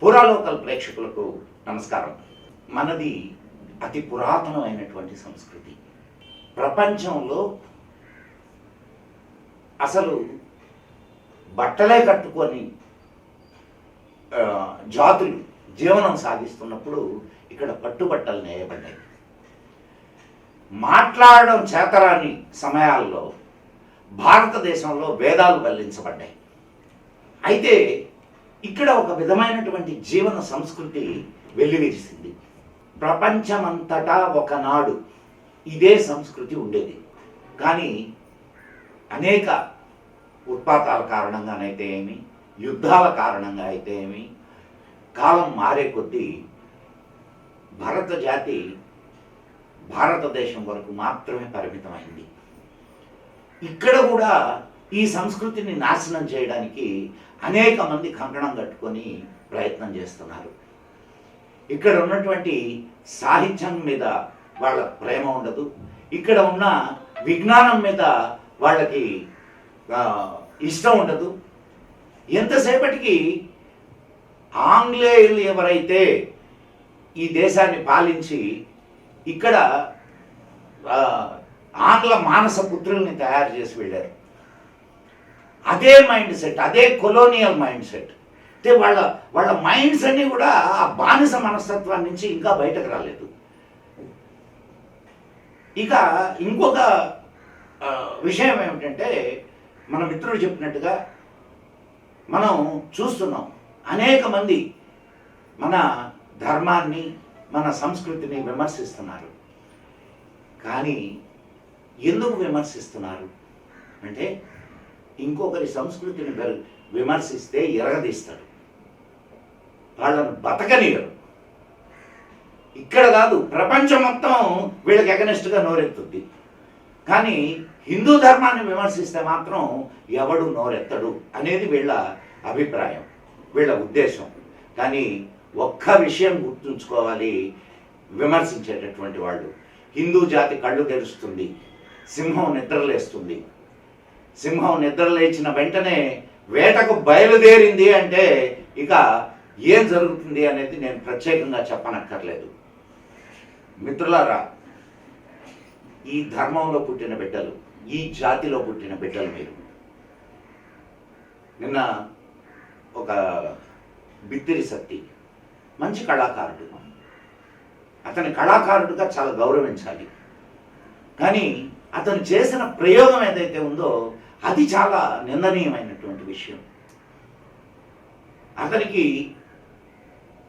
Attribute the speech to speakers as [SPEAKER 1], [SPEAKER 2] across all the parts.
[SPEAKER 1] పురాలోకల్ ప్రేక్షకులకు నమస్కారం. మనది అతి పురాతనమైనటువంటి సంస్కృతి. ప్రపంచంలో అసలు బట్టలే కట్టుకొని జాతులు జీవనం సాగిస్తున్నప్పుడు ఇక్కడ పట్టుబట్టలు నేయబడ్డాయి. మాట్లాడడం చేతరాని సమయాల్లో భారతదేశంలో వేదాలు వల్లించబడ్డాయి. అయితే ఇక్కడ ఒక విధమైనటువంటి జీవన సంస్కృతి వెల్లివిరిసింది. ప్రపంచమంతటా ఒకనాడు ఇదే సంస్కృతి ఉండేది. కానీ అనేక ఉత్పాతాల కారణంగానైతే ఏమి, యుద్ధాల కారణంగా అయితే ఏమి, కాలం మారే కొద్దీ భరత జాతి భారతదేశం వరకు మాత్రమే పరిమితమైంది. ఇక్కడ కూడా ఈ సంస్కృతిని నాశనం చేయడానికి అనేక మంది కంకణం కట్టుకొని ప్రయత్నం చేస్తున్నారు. ఇక్కడ ఉన్నటువంటి సాహిత్యం మీద వాళ్ళ ప్రేమ ఉండదు. ఇక్కడ ఉన్న విజ్ఞానం మీద వాళ్ళకి ఇష్టం ఉండదు. ఎంతసేపటికి ఆంగ్లేయులు ఎవరైతే ఈ దేశాన్ని పాలించి ఇక్కడ ఆంగ్ల మానస పుత్రుల్ని తయారు చేసి వెళ్ళారు. అదే మైండ్ సెట్, అదే కొలోనియల్ మైండ్ సెట్. అంటే వాళ్ళ మైండ్స్ అన్నీ కూడా ఆ బానిస మనస్తత్వాన్ని నుంచి ఇంకా బయటకు రాలేదు. ఇక ఇంకొక విషయం ఏమిటంటే, మన మిత్రుడు చెప్పినట్టుగా మనం చూస్తున్నాం, అనేక మంది మన ధర్మాన్ని, మన సంస్కృతిని విమర్శిస్తున్నారు. కానీ ఎందుకు విమర్శిస్తున్నారు అంటే, ఇంకొకరి సంస్కృతిని విమర్శిస్తే ఎరగదీస్తారు, వాళ్ళను బతకనియరు. ఇక్కడ కాదు, ప్రపంచం మొత్తం వీళ్ళకి ఎగనెస్ట్గా నోరెత్తుద్ది. కానీ హిందూ ధర్మాన్ని విమర్శిస్తే మాత్రం ఎవడు నోరెత్తడు అనేది వీళ్ళ అభిప్రాయం, వీళ్ళ ఉద్దేశం. కానీ ఒక్క విషయం గుర్తుంచుకోవాలి, విమర్శించేటటువంటి వాళ్ళు, హిందూ జాతి కళ్ళు తెరుస్తుంది, సింహం నిద్రలేస్తుంది. సింహం నిద్రలేచిన వెంటనే వేటకు బయలుదేరింది అంటే ఇక ఏం జరుగుతుంది అనేది నేను ప్రత్యేకంగా చెప్పనక్కర్లేదు. మిత్రులారా, ఈ ధర్మంలో పుట్టిన బిడ్డలు, ఈ జాతిలో పుట్టిన బిడ్డలు మీరు. నిన్న ఒక బిత్తిరి సత్తి మంచి కళాకారుడు, అతని కళాకారుడిగా చాలా గౌరవించాలి. కానీ అతను చేసిన ప్రయోగం ఏదైతే ఉందో అది చాలా నిందనీయమైనటువంటి విషయం. అతనికి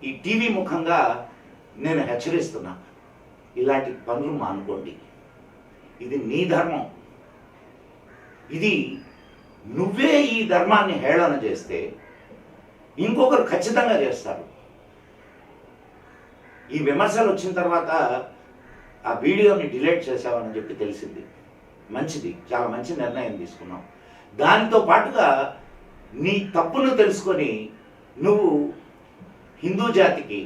[SPEAKER 1] ఈ టీవీ ముఖంగా నేను హెచ్చరిస్తున్నా, ఇలాంటి పనులు మానుకోండి. ఇది నీ ధర్మం. ఇది నువ్వే ఈ ధర్మాన్ని హేళన చేస్తే ఇంకొకరు ఖచ్చితంగా చేస్తారు. ఈ విమర్శలు వచ్చిన తర్వాత ఆ వీడియోని డిలీట్ చేసావని చెప్పి తెలిసింది. మంచిది, చాలా మంచి నిర్ణయం తీసుకున్నావు. దానితో పాటుగా నీ తప్పును తెలుసుకొని నువ్వు హిందూ జాతికి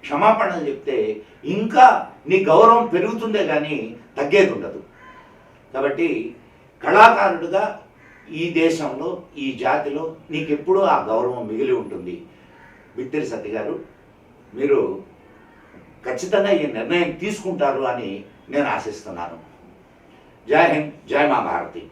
[SPEAKER 1] క్షమాపణలు చెప్తే ఇంకా నీ గౌరవం పెరుగుతుందే కానీ తగ్గేది ఉండదు. కాబట్టి కళాకారుడిగా ఈ దేశంలో, ఈ జాతిలో నీకెప్పుడూ ఆ గౌరవం మిగిలి ఉంటుంది. బిత్తిరి సత్తి గారు, మీరు ఖచ్చితంగా ఈ నిర్ణయం తీసుకుంటారు అని నేను ఆశిస్తున్నాను. జై హింద్, జై మా భారతి.